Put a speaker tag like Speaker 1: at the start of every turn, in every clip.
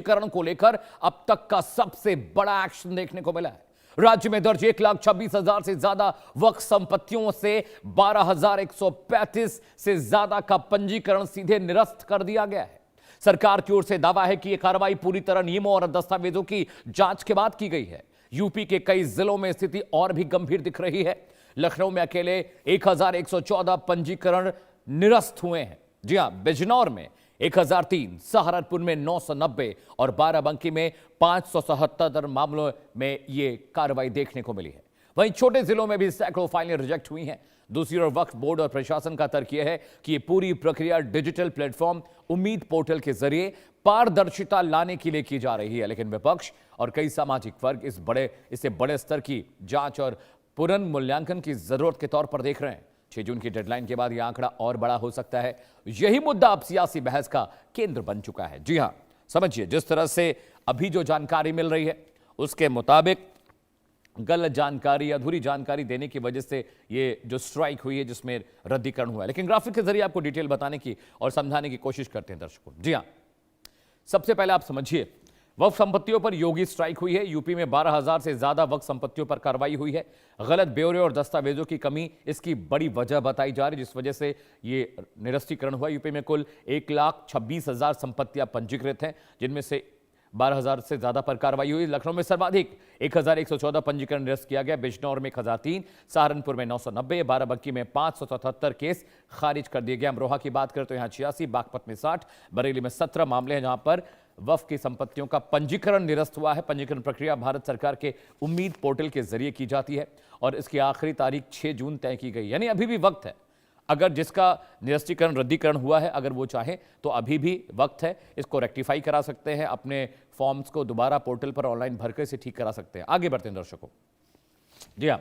Speaker 1: करण को लेकर अब तक का सबसे बड़ा एक्शन देखने को मिला है। राज्य में दर्ज 1,26,000 से ज्यादा वक्फ संपत्तियों से 12,135 से ज्यादा का पंजीकरण सीधे निरस्त कर दिया गया है। सरकार की ओर से दावा है कि यह कार्रवाई पूरी तरह नियमों और दस्तावेजों की जांच के बाद की गई है। यूपी के कई जिलों में स्थिति और भी गंभीर दिख रही है। लखनऊ में अकेले 1,114 पंजीकरण निरस्त हुए हैं। जी हां, बिजनौर में 1,003, सहारनपुर में 990 और बाराबंकी में 577 मामलों में यह कार्रवाई देखने को मिली है। वहीं छोटे जिलों में भी सैकड़ों फाइलें रिजेक्ट हुई हैं। दूसरी ओर वक्फ बोर्ड और प्रशासन का तर्क यह है कि यह पूरी प्रक्रिया डिजिटल प्लेटफॉर्म उम्मीद पोर्टल के जरिए पारदर्शिता लाने के लिए की जा रही है। लेकिन विपक्ष और कई सामाजिक वर्ग इसे बड़े स्तर की जांच और पुनर्मूल्यांकन की जरूरत के तौर पर देख रहे हैं। 6 जून की डेडलाइन के बाद यह आंकड़ा और बड़ा हो सकता है। यही मुद्दा अब सियासी बहस का केंद्र बन चुका है। जी हां, समझिए, जिस तरह से अभी जो जानकारी मिल रही है उसके मुताबिक गलत जानकारी, अधूरी जानकारी देने की वजह से ये जो स्ट्राइक हुई है जिसमें रद्दीकरण हुआ है। लेकिन ग्राफिक के जरिए आपको डिटेल बताने की और समझाने की कोशिश करते हैं दर्शकों। जी हां, सबसे पहले आप समझिए, वक्फ संपत्तियों पर योगी स्ट्राइक हुई है। यूपी में 12,000 से ज्यादा वक्फ संपत्तियों पर कार्रवाई हुई है। गलत ब्यौरे और दस्तावेजों की कमी इसकी बड़ी वजह बताई जा रही है, जिस वजह से ये निरस्तीकरण हुआ। यूपी में कुल 1,26,000 संपत्तियां पंजीकृत हैं, जिनमें से 12,000 से ज्यादा पर कार्रवाई हुई। लखनऊ में सर्वाधिक 1,114 पंजीकरण निरस्त किया गया। बिजनौर में 1,003, सहारनपुर में 990, बाराबंकी में 577 केस खारिज कर दिए गए। अमरोहा की बात करें तो यहां 86, बागपत में 60, बरेली में 17 मामले हैं जहां पर वक्फ की संपत्तियों का पंजीकरण निरस्त हुआ है। पंजीकरण प्रक्रिया भारत सरकार के उम्मीद पोर्टल के जरिए की जाती है और इसकी आखिरी तारीख 6 जून तय की गई, यानी अभी भी वक्त है। अगर जिसका निरस्तीकरण रद्दीकरण हुआ है, अगर वो चाहे तो अभी भी वक्त है, इसको रेक्टिफाई करा सकते हैं। अपने फॉर्म्स को दोबारा पोर्टल पर ऑनलाइन भरकर इसे ठीक करा सकते हैं। आगे बढ़ते हैं दर्शकों। जी हां,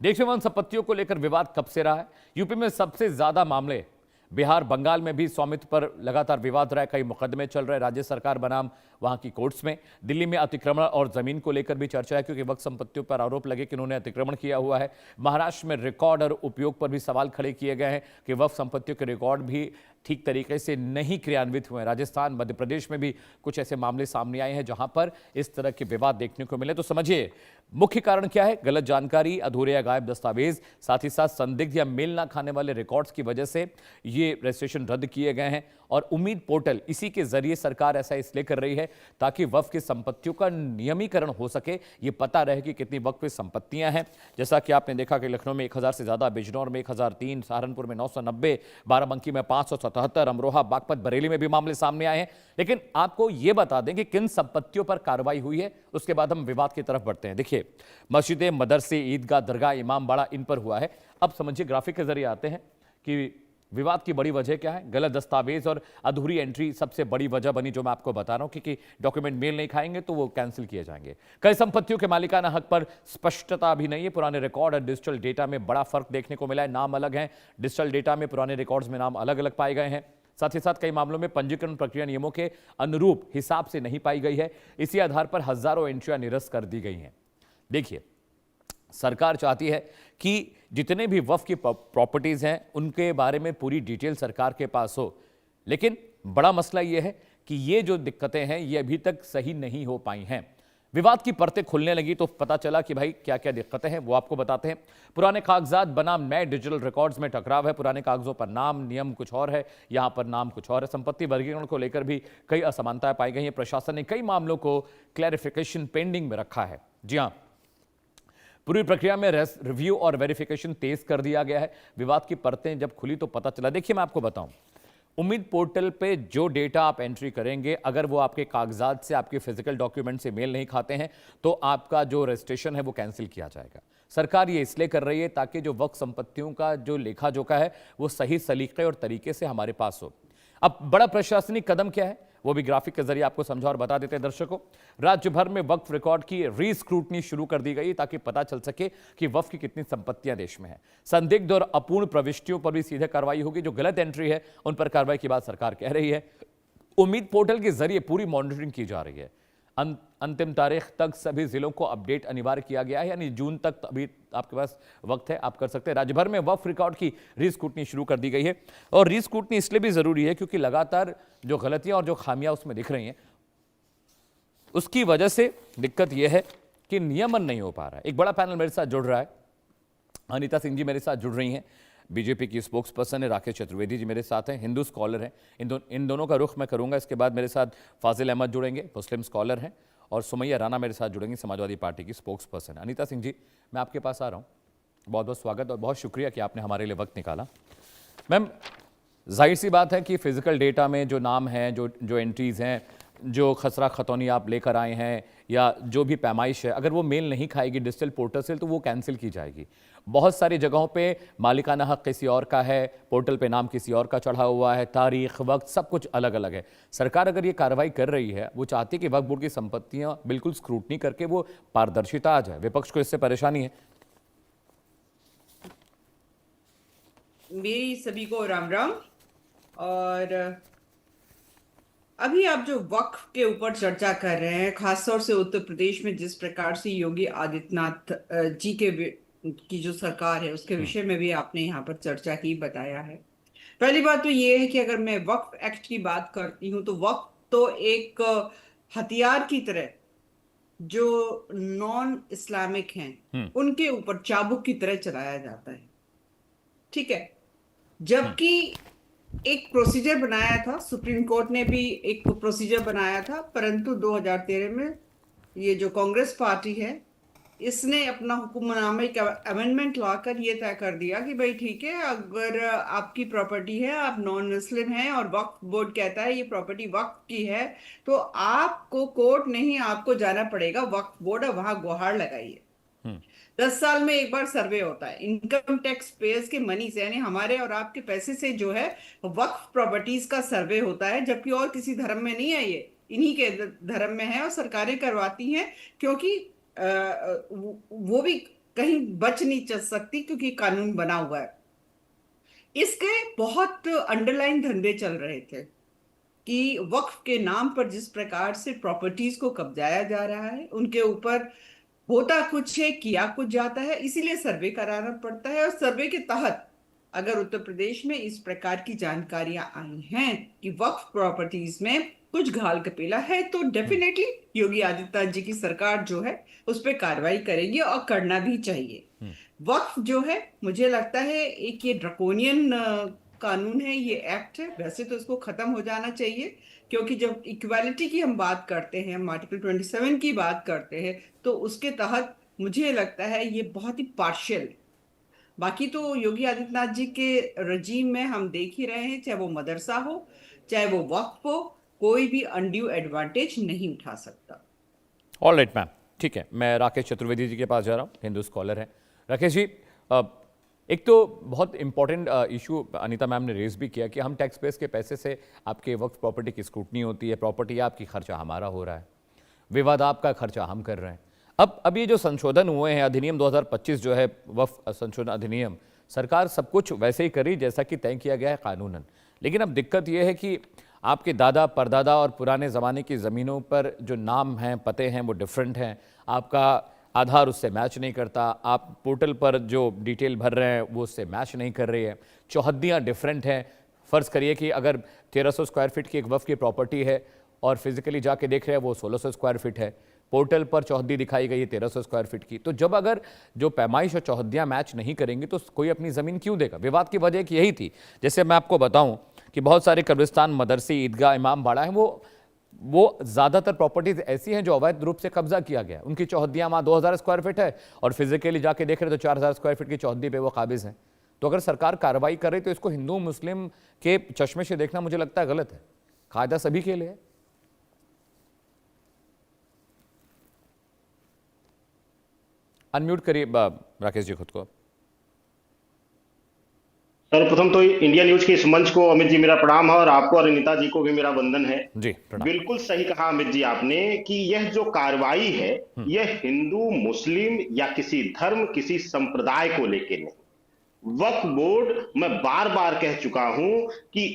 Speaker 1: देश में वन संपत्तियों को लेकर विवाद कब से रहा है। यूपी में सबसे ज्यादा मामले, बिहार बंगाल में भी स्वामित्व पर लगातार विवाद रहा है। कई मुकदमे चल रहे हैं राज्य सरकार बनाम वहां की कोर्ट्स में। दिल्ली में अतिक्रमण और जमीन को लेकर भी चर्चा है, क्योंकि वक्फ संपत्तियों पर आरोप लगे कि उन्होंने अतिक्रमण किया हुआ है। महाराष्ट्र में रिकॉर्ड और उपयोग पर भी सवाल खड़े किए गए हैं कि वक्फ संपत्तियों के रिकॉर्ड भी ठीक तरीके से नहीं क्रियान्वित हुए हैं। राजस्थान, मध्य प्रदेश में भी कुछ ऐसे मामले सामने आए हैं जहां पर इस तरह के विवाद देखने को मिले। तो समझिए, मुख्य कारण क्या है? गलत जानकारी, अधूरे या गायब दस्तावेज, साथ ही साथ संदिग्ध या मेल ना खाने वाले रिकॉर्ड्स की वजह से ये रजिस्ट्रेशन रद्द किए गए हैं। और उम्मीद पोर्टल, इसी के जरिए सरकार ऐसा इसलिए कर रही है ताकि वक्फ की संपत्तियों का नियमीकरण हो सके, ये पता रहे कि कितनी वक्फ की संपत्तियां हैं। जैसा कि आपने देखा कि लखनऊ में 1,000 से ज्यादा, बिजनौर में 1,003, सहारनपुर में 990, बाराबंकी में 577, अमरोहा, बागपत, बरेली में भी मामले सामने आए हैं। लेकिन आपको यह बता दें कि किन संपत्तियों पर कार्रवाई हुई है, उसके बाद हम विवाद की तरफ बढ़ते हैं। देखिए, मस्जिदें, मदरसे, ईदगाह, दरगाह, इमामबाड़ा, इन पर हुआ है। अब समझिए, ग्राफिक के जरिए आते हैं कि विवाद की बड़ी वजह क्या है। गलत दस्तावेज और अधूरी एंट्री सबसे बड़ी वजह बनी, जो मैं आपको बता रहा हूं, क्योंकि डॉक्यूमेंट मेल नहीं खाएंगे तो वो कैंसिल किए जाएंगे। कई संपत्तियों के मालिकाना हक पर स्पष्टता भी नहीं है। पुराने रिकॉर्ड और डिजिटल डेटा में बड़ा फर्क देखने को मिला है। नाम अलग हैं, डिजिटल डेटा में पुराने रिकॉर्ड्स में नाम अलग अलग पाए गए हैं। साथ ही साथ कई मामलों में पंजीकरण प्रक्रिया नियमों के अनुरूप हिसाब से नहीं पाई गई है। इसी आधार पर हजारों एंट्रियां निरस्त कर दी गई हैं। देखिए, सरकार चाहती है कि जितने भी वक्फ की प्रॉपर्टीज हैं उनके बारे में पूरी डिटेल सरकार के पास हो। लेकिन बड़ा मसला यह है कि ये जो दिक्कतें हैं ये अभी तक सही नहीं हो पाई हैं। विवाद की परतें खुलने लगी तो पता चला कि भाई क्या क्या दिक्कतें हैं, वो आपको बताते हैं। पुराने कागजात बनाम नए डिजिटल रिकॉर्ड्स में टकराव है। पुराने कागजों पर नाम, नियम कुछ और है, यहां पर नाम कुछ और है। संपत्ति वर्गीकरण को लेकर भी कई असमानताएं पाई गई हैं। प्रशासन ने कई मामलों को क्लैरिफिकेशन पेंडिंग में रखा है। जी हां, पूरी प्रक्रिया में रिव्यू और वेरिफिकेशन तेज कर दिया गया है। विवाद की परतें जब खुली तो पता चला। देखिए, मैं आपको बताऊं, उम्मीद पोर्टल पे जो डेटा आप एंट्री करेंगे, अगर वो आपके कागजात से, आपके फिजिकल डॉक्यूमेंट से मेल नहीं खाते हैं तो आपका जो रजिस्ट्रेशन है वो कैंसिल किया जाएगा। सरकार ये इसलिए कर रही है ताकि जो वक्फ संपत्तियों का जो लेखा जोखा है वो सही सलीके और तरीके से हमारे पास हो। अब बड़ा प्रशासनिक कदम क्या है वो भी ग्राफिक के जरिए आपको समझा और बता देते हैं दर्शकों। राज्य भर में वक्फ रिकॉर्ड की रीस्क्रूटनी शुरू कर दी गई ताकि पता चल सके कि वक्फ की कितनी संपत्तियां देश में है। संदिग्ध और अपूर्ण प्रविष्टियों पर भी सीधे कार्रवाई होगी। जो गलत एंट्री है उन पर कार्रवाई की बात सरकार कह रही है। उम्मीद पोर्टल के जरिए पूरी मॉनिटरिंग की जा रही है। अंतिम तारीख तक सभी जिलों को अपडेट अनिवार्य किया गया है, यानी जून तक अभी आपके पास वक्त है, आप कर सकते हैं। राज्य भर में वक्फ रिकॉर्ड की रीस्क्रूटनी शुरू कर दी गई है। और रीस्क्रूटनी इसलिए भी जरूरी है क्योंकि लगातार जो गलतियां और जो खामियां उसमें दिख रही हैं उसकी वजह से दिक्कत यह है कि नियमन नहीं हो पा रहा है। एक बड़ा पैनल मेरे साथ जुड़ रहा है, अनीता सिंह जी मेरे साथ जुड़ रही हैं, बीजेपी की स्पोक्स पर्सन है, राकेश चतुर्वेदी जी मेरे साथ हैं, हिंदू स्कॉलर हैं। इन दोनों का रुख मैं करूंगा। इसके बाद मेरे साथ फाजिल अहमद जुड़ेंगे, मुस्लिम स्कॉलर हैं, और सुमैया राणा मेरे साथ जुड़ेंगी, समाजवादी पार्टी की स्पोक्स पर्सन। अनीता सिंह जी, मैं आपके पास आ रहा हूँ। बहुत बहुत स्वागत और बहुत शुक्रिया कि आपने हमारे लिए वक्त निकाला। मैम, जाहिर सी बात है कि फिजिकल डेटा में जो नाम हैं, जो एंट्रीज़ हैं, जो खसरा खतौनी आप लेकर आए हैं, या जो भी पैमाइश है, अगर वो मेल नहीं खाएगी डिजिटल पोर्टल से तो वो कैंसिल की जाएगी। बहुत सारी जगहों पे मालिकाना हक किसी और का है, पोर्टल पे नाम किसी और का चढ़ा हुआ है, तारीख, वक्त सब कुछ अलग अलग है। सरकार अगर ये कार्रवाई कर रही है, वो चाहती है कि वक्फ बोर्ड की संपत्तियां बिल्कुल स्क्रूटनी करके वो पारदर्शिता आ जाए। विपक्ष को इससे परेशानी है।
Speaker 2: मेरी सभी को राम राम। और अभी आप जो वक्फ के ऊपर चर्चा कर रहे हैं, खासतौर से उत्तर प्रदेश में जिस प्रकार से योगी आदित्यनाथ जी की जो सरकार है उसके विषय में भी आपने यहाँ पर चर्चा की, बताया है। पहली बात तो ये है कि अगर मैं वक्फ एक्ट की बात करती हूँ तो वक्फ तो एक हथियार की तरह जो नॉन इस्लामिक हैं उनके ऊपर चाबुक की तरह चलाया जाता है, ठीक है। जबकि एक प्रोसीजर बनाया था, सुप्रीम कोर्ट ने भी एक प्रोसीजर बनाया था, परंतु 2013 में ये जो कांग्रेस पार्टी है इसने अपना हुक्मनामे का अमेंडमेंट लाकर ये तय कर दिया कि भाई ठीक है, अगर आपकी प्रॉपर्टी है, आप नॉन मुस्लिम हैं और वक्फ बोर्ड कहता है ये प्रॉपर्टी वक्फ की है, तो आपको कोर्ट नहीं, आपको जाना पड़ेगा वक्फ बोर्ड और वहां गुहार लगाइए। 10 साल में एक बार सर्वे होता है इनकम टैक्स पेयर्स के मनी से, यानी हमारे और आपके पैसे से जो है वक्फ प्रॉपर्टीज का सर्वे होता है, जबकि और किसी धर्म में नहीं है, ये इन्हीं के धर्म में है और सरकारें करवाती हैं, क्योंकि वो भी कहीं बच नहीं चल सकती क्योंकि कानून बना हुआ है। इसके बहुत अंडरलाइन धंधे चल रहे थे कि वक्फ के नाम पर जिस प्रकार से प्रॉपर्टीज को कब्जाया जा रहा है, उनके ऊपर होता कुछ है, किया कुछ जाता है, इसीलिए सर्वे कराना पड़ता है। और सर्वे के तहत अगर उत्तर प्रदेश में इस प्रकार की जानकारियां आई हैं कि वक्फ प्रॉपर्टीज में कुछ घाल कपेला है, तो डेफिनेटली योगी आदित्यनाथ जी की सरकार जो है उस पर कार्रवाई करेगी और करना भी चाहिए। वक्फ जो है, मुझे लगता है एक ये ड्रकोनियन कानून है, ये एक्ट है, वैसे तो इसको खत्म हो जाना चाहिए, क्योंकि जब इक्वालिटी की हम बात करते हैं, हम आर्टिकल 27 की बात करते हैं, तो उसके तहत मुझे लगता है ये बहुत ही पार्शियल है। बाकी तो योगी आदित्यनाथ जी के रजीम में हम देख ही रहे हैं, चाहे वो मदरसा हो चाहे वो वक्फ हो, कोई भी अनड्यू एडवांटेज नहीं उठा सकता।
Speaker 1: ऑल राइट मैम, ठीक है। मैं राकेश चतुर्वेदी जी के पास जा रहा हूँ, हिंदू स्कॉलर हैं। राकेश जी, एक तो बहुत इंपॉर्टेंट इशू अनीता मैम ने रेज भी किया कि हम टैक्स पेयर्स के पैसे से आपके वक्फ प्रॉपर्टी की स्क्रूटनी होती है, प्रॉपर्टी आपकी, खर्चा हमारा हो रहा है, विवाद आपका, खर्चा हम कर रहे हैं। अब ये जो संशोधन हुए हैं, अधिनियम 2025 जो है वक्फ संशोधन अधिनियम, सरकार सब कुछ वैसे ही करी जैसा कि तय किया गया है कानूनन। लेकिन अब दिक्कत यह है कि आपके दादा परदादा और पुराने ज़माने की ज़मीनों पर जो नाम हैं, पते हैं, वो डिफरेंट हैं, आपका आधार उससे मैच नहीं करता, आप पोर्टल पर जो डिटेल भर रहे हैं वो उससे मैच नहीं कर रही है, चौहद्दियाँ डिफरेंट हैं। फ़र्ज़ करिए कि अगर 1300 स्क्वायर फीट की एक वक्फ की प्रॉपर्टी है और फिजिकली जाके देख रहे हैं वो 1600 स्क्वायर फीट है, पोर्टल पर चौहद्दी दिखाई गई है 1300 स्क्वायर फीट की। तो जब अगर जो पैमाइश और चौहद्दियाँ मैच नहीं करेंगी तो कोई अपनी ज़मीन क्यों देगा? विवाद की वजह यही थी। जैसे मैं आपको बताऊं कि बहुत सारे कब्रिस्तान, मदरसे, ईदगाह, इमाम बाड़ा हैं, वो ज़्यादातर प्रॉपर्टीज ऐसी हैं जो अवैध रूप से कब्जा किया गया। उनकी चौहद्दियाँ वहाँ 2000 स्क्वायर फीट है और फिजिकली जाके देख रहे तो 4000 स्क्वायर फीट की चौहद्दी पे वो काबिज हैं। तो अगर सरकार कार्रवाई कर रही तो इसको हिंदू मुस्लिम के चश्मे से देखना मुझे लगता है गलत है। कायदा सभी के लिए है। अनम्यूट करिए राकेश जी खुद को।
Speaker 3: सर्वप्रथम तो इंडिया न्यूज के इस मंच को अमित जी मेरा प्रणाम है, और आपको और अनिता जी को भी मेरा वंदन है
Speaker 1: जी। प्रणाम।
Speaker 3: बिल्कुल सही कहा अमित जी आपने कि यह जो कार्रवाई है यह हिंदू, मुस्लिम या किसी धर्म, किसी संप्रदाय को लेकर नहीं। वक्फ बोर्ड, मैं बार बार कह चुका हूं कि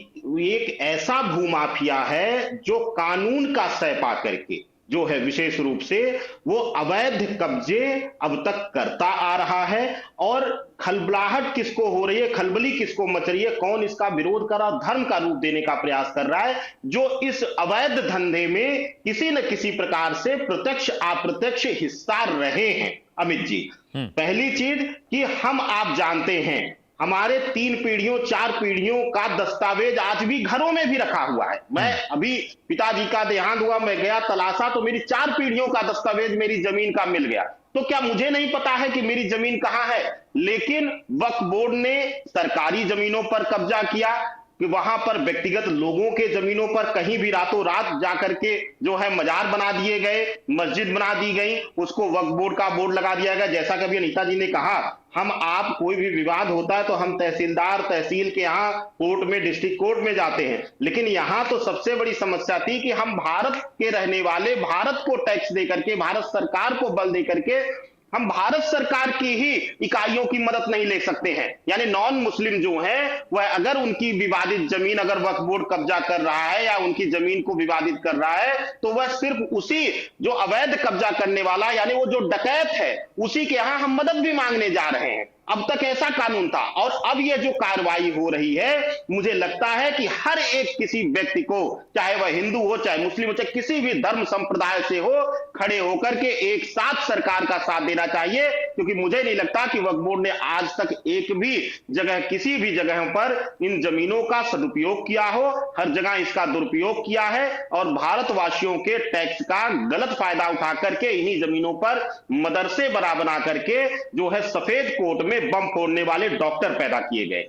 Speaker 3: एक ऐसा भूमाफिया है जो कानून का सैपा करके जो है विशेष रूप से वो अवैध कब्जे अब तक करता आ रहा है। और खलबलाहट किसको हो रही है, खलबली किसको मच रही है, कौन इसका विरोध कर रहा, धर्म का रूप देने का प्रयास कर रहा है, जो इस अवैध धंधे में किसी न किसी प्रकार से प्रत्यक्ष अप्रत्यक्ष हिस्सा रहे हैं। अमित जी, पहली चीज कि हम आप जानते हैं हमारे 3 पीढ़ियों 4 पीढ़ियों का दस्तावेज आज भी घरों में भी रखा हुआ है। मैं अभी पिताजी का देहांत हुआ, मैं गया तलाशा तो मेरी 4 पीढ़ियों का दस्तावेज मेरी जमीन का मिल गया। तो क्या मुझे नहीं पता है कि मेरी जमीन कहां है? लेकिन वक्फ बोर्ड ने सरकारी जमीनों पर कब्जा किया कि वहां पर व्यक्तिगत लोगों के जमीनों पर कहीं भी रातों रात जाकर के जो है मजार बना दिए गए, मस्जिद बना दी गई, उसको वक्फ बोर्ड का बोर्ड लगा दिया गया। जैसा कि अभी अनीता जी ने कहा, हम आप कोई भी विवाद होता है तो हम तहसीलदार तहसील के यहाँ कोर्ट में डिस्ट्रिक्ट कोर्ट में जाते हैं, लेकिन यहाँ तो सबसे बड़ी समस्या थी कि हम भारत के रहने वाले, भारत को टैक्स देकर के, भारत सरकार को बल देकर के हम भारत सरकार की ही इकाइयों की मदद नहीं ले सकते हैं। यानी नॉन मुस्लिम जो है वह अगर उनकी विवादित जमीन अगर वक्फ बोर्ड कब्जा कर रहा है या उनकी जमीन को विवादित कर रहा है तो वह सिर्फ उसी जो अवैध कब्जा करने वाला यानी वो जो डकैत है उसी के यहां हम मदद भी मांगने जा रहे हैं। अब तक ऐसा कानून था और अब यह जो कार्रवाई हो रही है, मुझे लगता है कि हर एक किसी व्यक्ति को, चाहे वह हिंदू हो चाहे मुस्लिम हो चाहे किसी भी धर्म संप्रदाय से हो, खड़े होकर के एक साथ सरकार का साथ देना चाहिए। क्योंकि मुझे नहीं लगता कि वक्फ बोर्ड ने आज तक एक भी जगह किसी भी जगह पर इन जमीनों का सदुपयोग किया हो, हर जगह इसका दुरुपयोग किया है और भारतवासियों के टैक्स का गलत फायदा उठा करके इन्हीं जमीनों पर मदरसे बना करके जो है सफेद कोट में बम फोड़ने वाले डॉक्टर पैदा किए गए।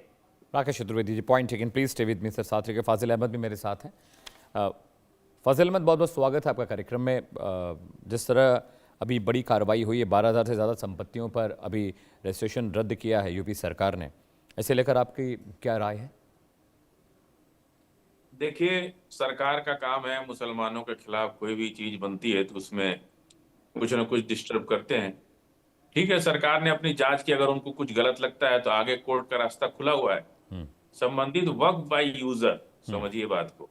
Speaker 1: Rakesh Chaturvedi ji, point taken, please stay with me sir. साथ रहिए, फाजिल अहमद भी मेरे साथ हैं। फाजिल अहमद, बहुत बहुत स्वागत है आपका कार्यक्रम में। जिस तरह अभी बड़ी कार्रवाई हुई है, 12,000 से ज़्यादा संपत्तियों पर अभी रजिस्ट्रेशन रद्द किया है यूपी सरकार ने, इसे लेकर आपकी क्या राय है?
Speaker 4: देखिए, सरकार का काम है मुसलमानों के खिलाफ कोई भी चीज बनती है तो उसमें कुछ ना कुछ डिस्टर्ब करते हैं। ठीक है, सरकार ने अपनी जांच की, अगर उनको कुछ गलत लगता है तो आगे कोर्ट का रास्ता खुला हुआ है। संबंधित वक्फ बाय यूजर, समझिए बात को,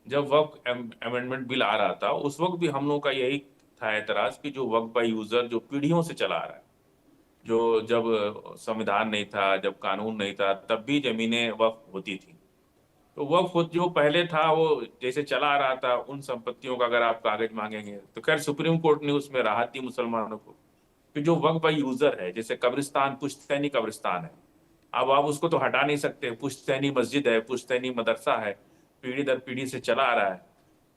Speaker 4: जब वक्फ अमेंडमेंट बिल आ रहा था उस वक्त भी हम लोगों का यही था एतराज कि जो वक्फ बाय यूजर जो पीढ़ियों से चला आ रहा है, जो जब संविधान नहीं था, जब कानून नहीं था, तब भी जमीनें वक्फ होती थी। तो वक्फ जो पहले था वो जैसे चला आ रहा था, उन संपत्तियों का अगर आप कागज मांगेंगे तो खैर सुप्रीम कोर्ट ने उसमें राहत दी मुसलमानों को कि जो वक्फ बाय यूजर है, जैसे कब्रिस्तान, पुश्तैनी कब्रिस्तान है, अब आप उसको तो हटा नहीं सकते। पुश्तैनी मस्जिद है, पुश्तैनी मदरसा है, पीढ़ी दर पीढ़ी से चला आ रहा है,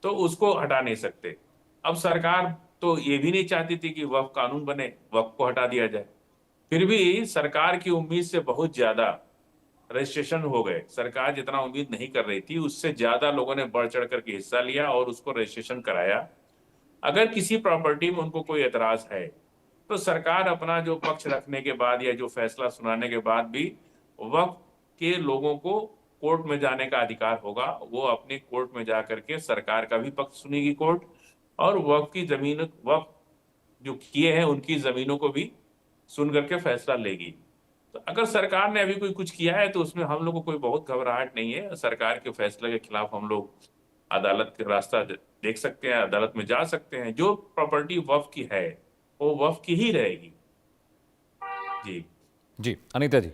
Speaker 4: तो उसको हटा नहीं सकते। अब सरकार तो ये भी नहीं चाहती थी कि वक्फ कानून बने, वक्फ को हटा दिया जाए। फिर भी सरकार की उम्मीद से बहुत ज्यादा रजिस्ट्रेशन हो गए। सरकार जितना उम्मीद नहीं कर रही थी उससे ज्यादा लोगों ने बढ़ चढ़ करके हिस्सा लिया और उसको रजिस्ट्रेशन कराया। अगर किसी प्रॉपर्टी में उनको कोई एतराज है तो सरकार अपना जो पक्ष रखने के बाद या जो फैसला सुनाने के बाद भी वक्फ के लोगों को कोर्ट में जाने का अधिकार होगा। वो अपने कोर्ट में जा करके सरकार का भी पक्ष सुनेगी कोर्ट, और वक्फ की जमीन, वक्फ जो किए हैं उनकी जमीनों को भी सुन करके फैसला लेगी। तो अगर सरकार ने अभी कोई कुछ किया है तो उसमें हम लोग को कोई बहुत घबराहट नहीं है। सरकार के फैसले के खिलाफ हम लोग अदालत का रास्ता देख सकते हैं, अदालत में जा सकते हैं। जो प्रॉपर्टी वक्फ की है वो वक्फ की ही रहेगी।
Speaker 1: जी अनीता जी।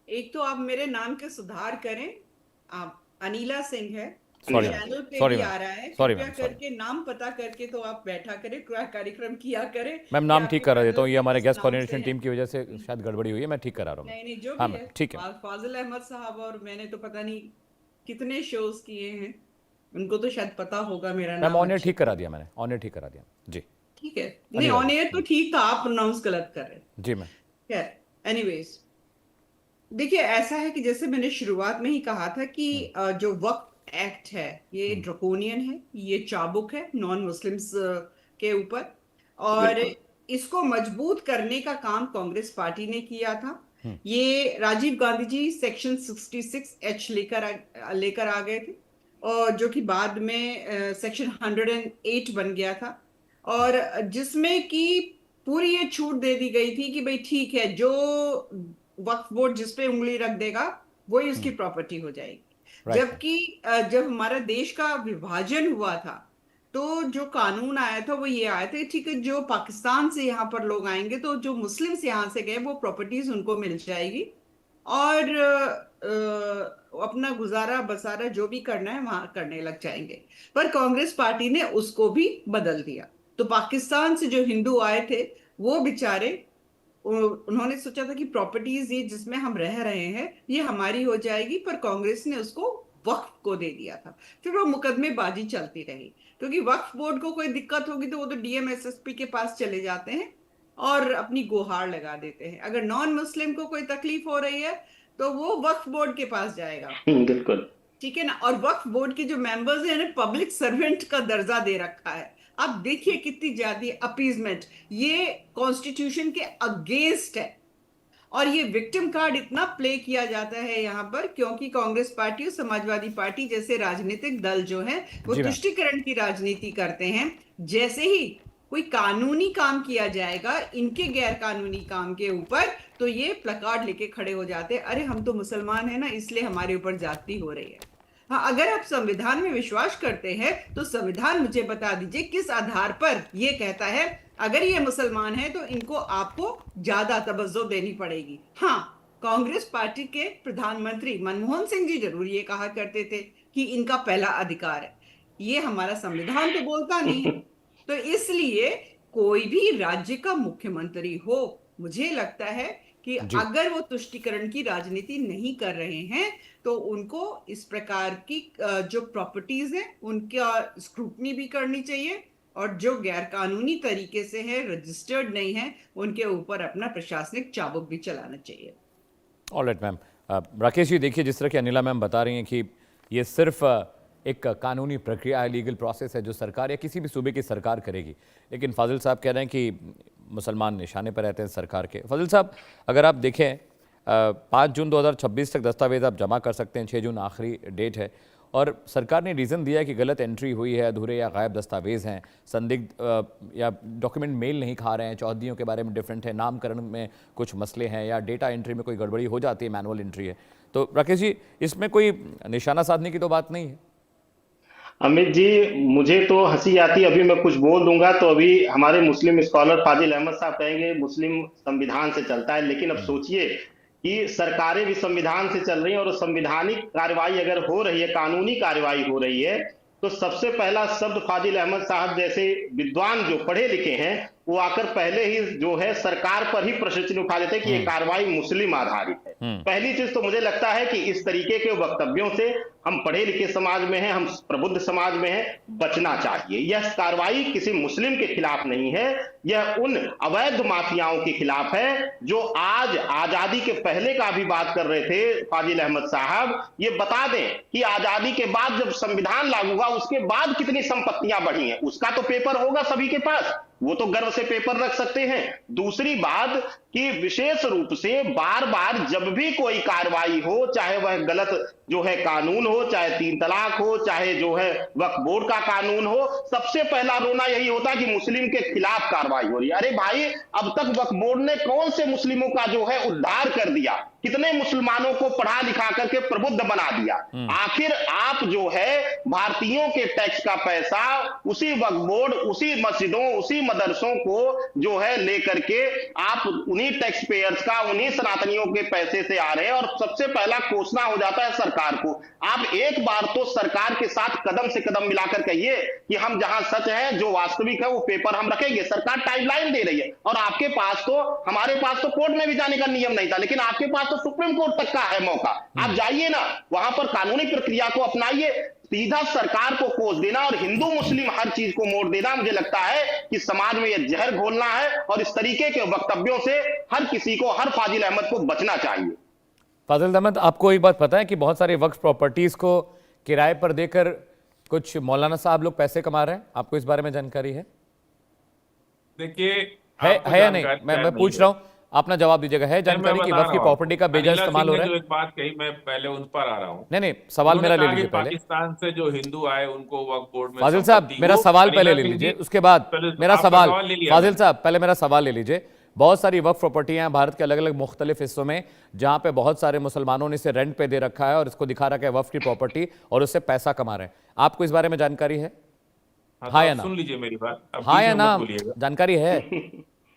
Speaker 2: एक तो आप मेरे नाम के सुधार करें, आप अनीला सिंह है,
Speaker 1: Sorry,
Speaker 2: चैनल पे
Speaker 1: sorry,
Speaker 2: भी
Speaker 1: ma'am.
Speaker 2: आ रहा है।
Speaker 1: Sorry,
Speaker 2: कृपया
Speaker 1: ma'am, sorry.
Speaker 2: करके नाम पता करके तो आप बैठा करें, कार्यक्रम किया करें।
Speaker 1: मैम नाम
Speaker 2: कि
Speaker 1: ठीक
Speaker 2: आपके
Speaker 1: करा देता हूँ, ये
Speaker 2: चैनल
Speaker 1: हमारे
Speaker 2: किस
Speaker 1: गेस्ट
Speaker 2: नाम
Speaker 1: कोऑर्डिनेशन
Speaker 2: से
Speaker 1: टीम
Speaker 2: है।
Speaker 1: की वजह से शायद गड़बड़ी हुई है, मैं ठीक करा रहा हूँ।
Speaker 2: नहीं जो
Speaker 1: हाँ
Speaker 2: भी
Speaker 1: मैम,
Speaker 2: है,
Speaker 1: ठीक है।
Speaker 2: फाजिल अहमद साहब, और मैंने तो पता नहीं कितने शोज किए हैं, उनको तो शायद पता होगा मेरा
Speaker 1: मैम
Speaker 2: नाम
Speaker 1: ऑन एयर
Speaker 2: अच्छे
Speaker 1: ठीक करा दिया मैंने, ऑन एयर ठीक करा दिया जी।
Speaker 2: ठीक है, नहीं ऑन एयर तो ठीक था, आप प्रोनाउंस गलत कर रहे हैं।
Speaker 1: जी मैम।
Speaker 2: खैर, एनीवेज, देखिए ऐसा है कि जैसे मैंने शुरुआत में ही कहा था कि जो वक्फ एक्ट है ये ड्रकोनियन है, ये चाबुक है नॉन मुस्लिम्स के ऊपर, और इसको मजबूत करने का काम कांग्रेस पार्टी ने किया था। ये राजीव गांधी जी सेक्शन 66H लेकर आ गए थे, और जो कि बाद में सेक्शन 108 बन गया था, और जिसमें कि पूरी ये छूट दे दी गई थी कि भाई ठीक है, जो वक्फ बोर्ड जिस पे उंगली रख देगा वही उसकी प्रॉपर्टी हो जाएगी। जबकि जब हमारा देश का विभाजन हुआ था तो जो कानून आया था वो ये आया था, ठीक है, जो पाकिस्तान से यहाँ पर लोग आएंगे तो जो मुस्लिम्स यहाँ से गए वो प्रॉपर्टीज उनको मिल जाएगी और अपना गुजारा बसारा जो भी करना है वहां करने लग जाएंगे। पर कांग्रेस पार्टी ने उसको भी बदल दिया। तो पाकिस्तान से जो हिंदू आए थे वो बेचारे, उन्होंने सोचा था कि प्रॉपर्टीज ये जिसमें हम रह रहे हैं ये हमारी हो जाएगी, पर कांग्रेस ने उसको वक्फ को दे दिया था। फिर वो मुकदमेबाजी चलती रही, क्योंकि वक्फ बोर्ड को कोई दिक्कत होगी तो वो तो डीएम एसएसपी के पास चले जाते हैं और अपनी गुहार लगा देते हैं। अगर नॉन मुस्लिम को कोई तकलीफ हो रही है तो वो वक्फ बोर्ड के पास जाएगा,
Speaker 3: बिल्कुल,
Speaker 2: ठीक है ना। और वक्फ बोर्ड के जो मेंबर्स हैं ना, पब्लिक सर्वेंट का दर्जा दे रखा है। आप देखिए कितनी ज्यादा अपीजमेंट, ये कॉन्स्टिट्यूशन के अगेंस्ट है। और ये विक्टिम कार्ड इतना प्ले किया जाता है यहाँ पर क्योंकि कांग्रेस पार्टी और समाजवादी पार्टी जैसे राजनीतिक दल जो है वो
Speaker 1: जी मैम।
Speaker 2: तुष्टीकरण की राजनीति करते हैं। जैसे ही कोई कानूनी काम किया जाएगा इनके गैर कानूनी काम के ऊपर, तो ये प्लकार्ड लेके खड़े हो जाते हैं, अरे हम तो मुसलमान है ना इसलिए हमारे ऊपर ज्यादती हो रही है। हाँ, अगर आप संविधान में विश्वास करते हैं तो संविधान मुझे बता दीजिए किस आधार पर ये कहता है अगर ये मुसलमान है तो इनको आपको ज्यादा तवज्जो देनी पड़ेगी। हाँ, कांग्रेस पार्टी के प्रधानमंत्री मनमोहन सिंह जी जरूर ये कहा करते थे कि इनका पहला अधिकार है, ये हमारा संविधान तो बोलता नहीं है। तो इसलिए कोई भी राज्य का मुख्यमंत्री हो, मुझे लगता है कि अगर वो तुष्टीकरण की राजनीति नहीं कर रहे हैं तो उनको इस प्रकार की जो प्रॉपर्टीज है उनका स्क्रूटनी भी करनी चाहिए और जो गैर कानूनी तरीके से है, रजिस्टर्ड नहीं है, उनके ऊपर अपना प्रशासनिक चाबुक भी चलाना चाहिए।
Speaker 1: Alright ma'am. राकेश जी, देखिए जिस तरह की अनिला मैम बता रही हैं कि ये सिर्फ एक कानूनी प्रक्रिया है, लीगल प्रोसेस है जो सरकार या किसी भी सूबे की सरकार करेगी, लेकिन फाजिल साहब कह रहे हैं कि मुसलमान निशाने पर रहते हैं सरकार के। फाजिल साहब, अगर आप देखें 5 जून 2026 तक दस्तावेज आप जमा कर सकते हैं, 6 जून आखिरी डेट है, और सरकार ने रीज़न दिया है कि गलत एंट्री हुई है, अधूरे या गायब दस्तावेज हैं, संदिग्ध या डॉक्यूमेंट मेल नहीं खा रहे हैं, चौहदियों के बारे में डिफरेंट है, नामकरण में कुछ मसले हैं या डेटा एंट्री में कोई गड़बड़ी हो जाती है, मैनुअल एंट्री है। तो राकेश जी, इसमें कोई निशाना साधने की तो बात नहीं है?
Speaker 3: अमित जी, मुझे तो हंसी आती है, अभी मैं कुछ बोल दूंगा तो अभी हमारे मुस्लिम स्कॉलर फाजिल अहमद साहब कहेंगे मुस्लिम संविधान से चलता है, लेकिन अब सोचिए कि सरकारें भी संविधान से चल रही हैं और संवैधानिक कार्रवाई अगर हो रही है, कानूनी कार्रवाई हो रही है, तो सबसे पहला शब्द फाजिल अहमद साहब जैसे विद्वान जो पढ़े लिखे हैं वो आकर पहले ही जो है सरकार पर ही प्रश्न चिन्ह उठा देते हैं कि ये कार्रवाई मुस्लिम आधारित है। पहली चीज तो मुझे लगता है कि इस तरीके के वक्तव्यों से हम पढ़े लिखे समाज में हैं, हम प्रबुद्ध समाज में हैं, बचना चाहिए। यह कार्रवाई किसी मुस्लिम के खिलाफ नहीं है, यह उन अवैध माफियाओं के खिलाफ है जो आज आजादी के पहले का भी बात कर रहे थे फाजिल अहमद साहब। ये बता दें कि आजादी के बाद जब संविधान लागू हुआ उसके बाद कितनी संपत्तियां बढ़ी हैं, उसका तो पेपर होगा सभी के पास, वो तो गर्व से पेपर रख सकते हैं। दूसरी बात कि विशेष रूप से बार बार जब भी कोई कार्रवाई हो, चाहे वह गलत जो है कानून हो, चाहे 3 तलाक हो, चाहे जो है वक्फ बोर्ड का कानून हो, सबसे पहला रोना यही होता है कि मुस्लिम के खिलाफ कार्रवाई हो रही है। अरे भाई, अब तक वक्फ बोर्ड ने कौन से मुस्लिमों का जो है उद्धार कर दिया, कितने मुसलमानों को पढ़ा लिखा करके प्रबुद्ध बना दिया। आखिर आप जो है भारतीयों के टैक्स का पैसा उसी वक्फ बोर्ड, उसी मस्जिदों, उसी मदरसों को जो है लेकर के आप उन्हीं टैक्स पेयर्स का, उन्हीं सनातनियों के पैसे से आ रहे हैं और सबसे पहला कोसना हो जाता है सरकार को। आप एक बार तो सरकार के साथ कदम से कदम मिलाकर कहिए कि हम जहां सच है, जो वास्तविक है, वो पेपर हम रखेंगे। सरकार टाइमलाइन दे रही है और आपके पास तो, हमारे पास तो कोर्ट में भी जाने का नियम नहीं था, लेकिन आपके पास तो सुप्रीम कोर्ट तक का है मौका। आप जाइए ना, वहां पर कानूनी प्रक्रिया को अपनाइए। सीधा सरकार को कोस देना और हिंदू मुस्लिम हर चीज को मोड़ देना, मुझे लगता है कि समाज में यह जहर घोलना है और इस तरीके के वक्तव्यों से हर किसी को, हर फाजिल अहमद को बचना चाहिए।
Speaker 1: फाजिल अहमद, आपको एक बात पता है कि बहुत सारे वक्फ प्रॉपर्टीज को किराए पर देकर कुछ मौलाना साहब लोग पैसे कमा रहे हैं? आपको इस बारे में जानकारी है?
Speaker 4: देखिए,
Speaker 1: है या नहीं? मैं पूछ रहा हूं, आप ना जवाब दीजिएगा। है जानकारी कि वक्फ की प्रॉपर्टी का बेजा इस्तेमाल हो रहा है?
Speaker 4: जो एक बात कही, मैं पहले उन पर आ रहा हूँ।
Speaker 1: नहीं, सवाल मेरा ले लीजिए पहले।
Speaker 4: पाकिस्तान से जो हिंदू आए उनको वक्फ बोर्ड में,
Speaker 1: फाजिल साहब मेरा सवाल पहले ले लीजिए, उसके बाद मेरा सवाल। फाजिल साहब पहले मेरा सवाल ले लीजिए। बहुत सारी वक्फ प्रॉपर्टियां हैं भारत के अलग अलग मुख्तलिफ हिस्सों में, जहां पे बहुत सारे मुसलमानों ने इसे रेंट पे दे रखा है और इसको दिखा रखा है वक्फ की प्रॉपर्टी, और उससे पैसा कमा रहे हैं। आपको इस बारे में जानकारी है?
Speaker 4: हाँ,
Speaker 1: हाँ
Speaker 4: तो
Speaker 1: या
Speaker 4: आप
Speaker 1: ना?
Speaker 4: सुन लीजिए मेरी बात, अब
Speaker 1: हाँ
Speaker 4: बीच
Speaker 1: या
Speaker 4: में
Speaker 1: ना?
Speaker 4: मत बोलिएगा।
Speaker 1: जानकारी है?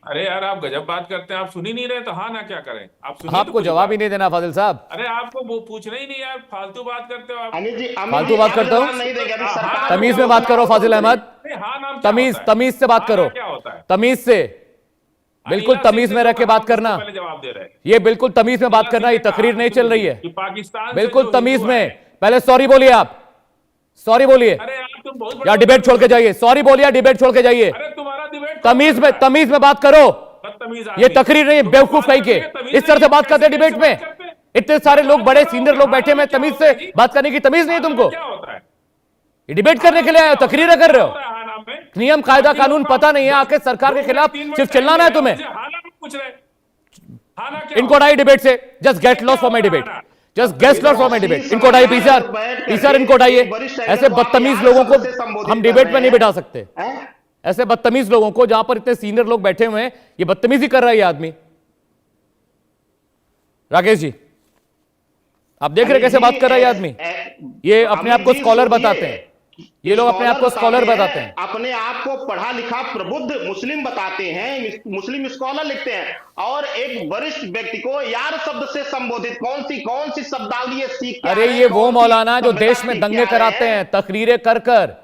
Speaker 4: अरे यार, आप गजब बात करते हैं, आप सुन ही नहीं रहे तो हाँ ना क्या करें? आप सुनिए तो
Speaker 1: आपको
Speaker 4: पूरी
Speaker 1: जवाब ही
Speaker 4: बात।
Speaker 1: नहीं देना फाजिल साहब।
Speaker 4: अरे आपको वो पूछना ही नहीं यार, फालतू बात करते हो आप।
Speaker 3: अमित जी,
Speaker 1: फालतू बात
Speaker 3: आप
Speaker 1: करता हूँ?
Speaker 3: जवाब नहीं देंगे अभी
Speaker 4: हाँ,
Speaker 3: सरकार
Speaker 1: तमीज
Speaker 3: को
Speaker 1: में बात करो
Speaker 3: होता है,
Speaker 1: फाजिल अहमद,
Speaker 4: नहीं, हाँ नाम क्या
Speaker 1: तमीज
Speaker 4: होता है?
Speaker 1: तमीज से बात
Speaker 4: हाँ
Speaker 1: करो,
Speaker 4: नाम क्या होता है?
Speaker 1: तमीज से, बिल्कुल
Speaker 4: अनिला
Speaker 1: तमीज
Speaker 4: सिंह
Speaker 1: में
Speaker 4: ने
Speaker 1: रह के
Speaker 4: तो
Speaker 1: बात
Speaker 4: कहा,
Speaker 1: करना।
Speaker 4: पहले जवाब दे रहे हैं।
Speaker 1: ये बिल्कुल तमीज में बात करना, ये तकरीर नहीं चल रही है।
Speaker 4: कि पाकिस्तान से
Speaker 1: बिल्कुल
Speaker 4: जो
Speaker 1: तमीज
Speaker 4: हिंदू
Speaker 1: में।
Speaker 4: है-
Speaker 1: पहले सॉरी बोलिए आप, सॉरी बोलिए,
Speaker 4: अरे यार तुम बहुत
Speaker 1: या
Speaker 4: बड़े
Speaker 1: डिबेट छोड़ के जाइए। सॉरी बोलिए, डिबेट छोड़ के जाइए।
Speaker 4: अरे तुम्हारा डिबेट
Speaker 1: तमीज में बात करो।
Speaker 4: बदतमीज
Speaker 1: ये
Speaker 4: आदमी।
Speaker 1: तकरीर नहीं है,
Speaker 4: तुम
Speaker 1: बेवकूफ कहीं के।
Speaker 4: बात करते हैं,
Speaker 1: इस तरह से
Speaker 4: तमीज
Speaker 1: बात करते हैं
Speaker 4: नहीं है,
Speaker 1: डिबेट में।
Speaker 4: कैसे बात करते हैं?
Speaker 1: इतने सारे लोग,
Speaker 4: बात
Speaker 1: बड़े
Speaker 4: करो,
Speaker 1: सीनियर लोग
Speaker 4: हाँ
Speaker 1: बैठे में,
Speaker 4: क्या
Speaker 1: तमीज
Speaker 4: होता
Speaker 1: से
Speaker 4: है जी?
Speaker 1: बात करने की तमीज नहीं है तुमको।
Speaker 4: क्या होता है?
Speaker 1: ये डिबेट करने के लिए आए हो, तकरीर कर रहे हो।
Speaker 4: हाँ नाम में?
Speaker 1: नियम कायदा
Speaker 4: बाकी
Speaker 1: कानून
Speaker 4: लोग
Speaker 1: पता नहीं है,
Speaker 4: दो-
Speaker 1: आके सरकार के
Speaker 4: दो
Speaker 1: खिलाफ
Speaker 4: मिनट, 3 मिनट
Speaker 1: सिर्फ
Speaker 4: टाइम
Speaker 1: चिल्लाना है
Speaker 4: दे
Speaker 1: तुम्हें।
Speaker 4: रहे हैं, हाँ नाम पूछ रहे हैं। हाँ ना क्या
Speaker 1: इनको
Speaker 4: होता है?
Speaker 1: हटाइए डिबेट से। Just get loss for my debate, just get loss for my debate. इनको हटाइए, पीसर इनको हटाइए। ऐसे बदतमीज लोगों को हम डिबेट में नहीं बिठा सकते। ऐसे बदतमीज लोगों को, जहां पर इतने सीनियर लोग बैठे हुए हैं, ये बदतमीजी कर रहा है ये आदमी। राकेश जी, आप देख रहे हैं कैसे बात कर रहा है ये आदमी। ये अपने आप को स्कॉलर बताते हैं, ये लोग अपने आप को स्कॉलर बताते हैं।
Speaker 3: अपने आप को पढ़ा लिखा प्रबुद्ध मुस्लिम बताते हैं, मुस्लिम स्कॉलर लिखते हैं, और एक वरिष्ठ व्यक्ति को यार शब्द से संबोधित कौन सी शब्दावली ये सीख के आ
Speaker 1: अरे
Speaker 3: रहे हैं,
Speaker 1: ये वो
Speaker 3: कौन सी
Speaker 1: मौलाना जो
Speaker 3: सभ्यता
Speaker 1: देश में
Speaker 3: सीख के
Speaker 1: दंगे
Speaker 3: आ रहे
Speaker 1: कराते हैं तकरीरें कर कर।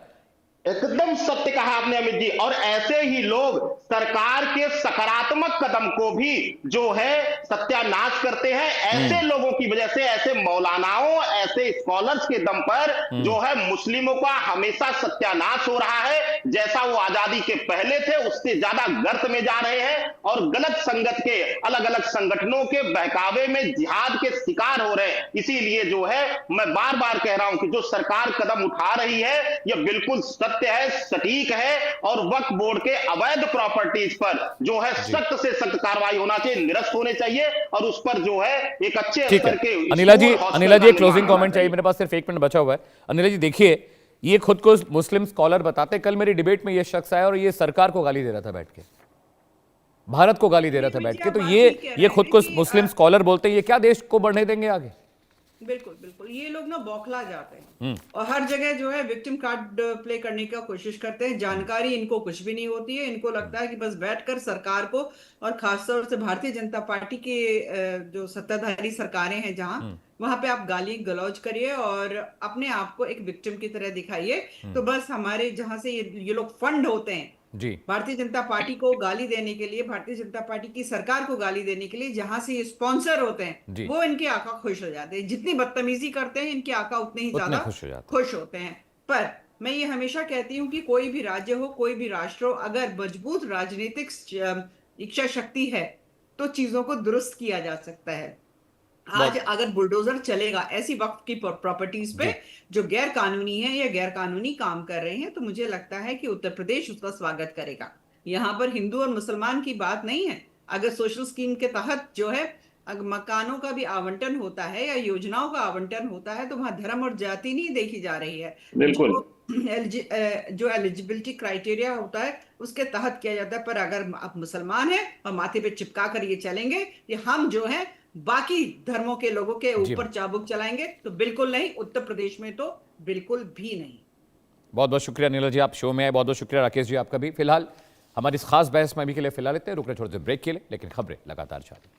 Speaker 3: एकदम सत्य कहा आपने अमित जी। और ऐसे ही लोग सरकार के सकारात्मक कदम को भी जो है सत्यानाश करते हैं। ऐसे लोगों की वजह से, ऐसे मौलानाओं, ऐसे स्कॉलर्स के दम पर जो है मुस्लिमों का हमेशा सत्यानाश हो रहा है। जैसा वो आजादी के पहले थे उससे ज्यादा गर्त में जा रहे हैं, और गलत संगत के, अलग अलग संगठनों के बहकावे में जिहाद के शिकार हो रहे हैं। इसीलिए जो है मैं बार बार कह रहा हूं कि जो सरकार कदम उठा रही है यह बिल्कुल सत्य है, सटीक है, और वक्फ बोर्ड के अवैध प्रॉपर्टीज पर जो है सख्त से सख्त कार्रवाई होना चाहिए, निरस्त होने चाहिए, और उस पर जो है एक अच्छे स्तर के
Speaker 1: अनिला जी,
Speaker 3: स्कूल,
Speaker 1: अनिला जी,
Speaker 3: हॉस्टल का
Speaker 1: क्लोजिंग
Speaker 3: निर्माण
Speaker 1: कमेंट चाहिए, मेरे पास सिर्फ 1 मिनट बचा हुआ है। अनिला जी देखिए, ये खुद को मुस्लिम स्कॉलर बताते हैं। कल मेरी डिबेट में ये शख्स आया और ये सरकार को गाली दे रहा था बैठ के, भारत को गाली दे रहा था बैठ के। तो ये खुद को मुस्लिम स्कॉलर बोलते हैं, ये क्या देश को बढ़ने देंगे आगे?
Speaker 2: बिल्कुल बिल्कुल, ये लोग ना बौखला जाते हैं और हर जगह जो है विक्टिम कार्ड प्ले करने का कोशिश करते हैं। जानकारी इनको कुछ भी नहीं होती है। इनको लगता है कि बस बैठकर सरकार को, और खासतौर से भारतीय जनता पार्टी के जो सत्ताधारी सरकारें हैं जहां, वहां पे आप गाली गलौज करिए और अपने आप को एक विक्टिम की तरह दिखाइए। तो बस हमारे जहां से ये लोग फंड होते हैं
Speaker 1: जी,
Speaker 2: भारतीय जनता पार्टी को गाली देने के लिए, भारतीय जनता पार्टी की सरकार को गाली देने के लिए, जहां से ये स्पॉन्सर होते हैं, वो इनके आका खुश हो जाते हैं। जितनी बदतमीजी करते हैं इनके आका उतने ही ज्यादा खुश होते हैं। पर मैं ये हमेशा कहती हूँ कि कोई भी राज्य हो, कोई भी राष्ट्र हो, अगर मजबूत राजनीतिक इच्छा शक्ति है तो चीजों को दुरुस्त किया जा सकता है। आज अगर बुलडोजर चलेगा ऐसी वक्त की प्रॉपर्टीज पे जो गैर कानूनी है या गैर कानूनी काम कर रहे हैं, तो मुझे लगता है कि उत्तर प्रदेश उसका स्वागत करेगा। यहाँ पर हिंदू और मुसलमान की बात नहीं है। अगर सोशल स्कीम के तहत जो है अगर मकानों का भी आवंटन होता है या योजनाओं का आवंटन होता है, तो वहां धर्म और जाति नहीं देखी जा रही है।
Speaker 3: बिल्कुल
Speaker 2: जो एलिजिबिलिटी क्राइटेरिया होता है उसके तहत किया जाता है। पर अगर आप मुसलमान हैं और माथे पे चिपका कर ये चलेंगे कि हम जो है बाकी धर्मों के लोगों के ऊपर चाबुक चलाएंगे, तो बिल्कुल नहीं। उत्तर प्रदेश में तो बिल्कुल भी नहीं।
Speaker 1: बहुत बहुत शुक्रिया नीला जी, आप शो में आए। बहुत बहुत शुक्रिया राकेश जी आपका भी। फिलहाल हमारी इस खास बहस में अभी के लिए फिलहाल इतने रुक रहे थोड़े से ब्रेक के लिए, लेकिन खबरें लगातार जारी।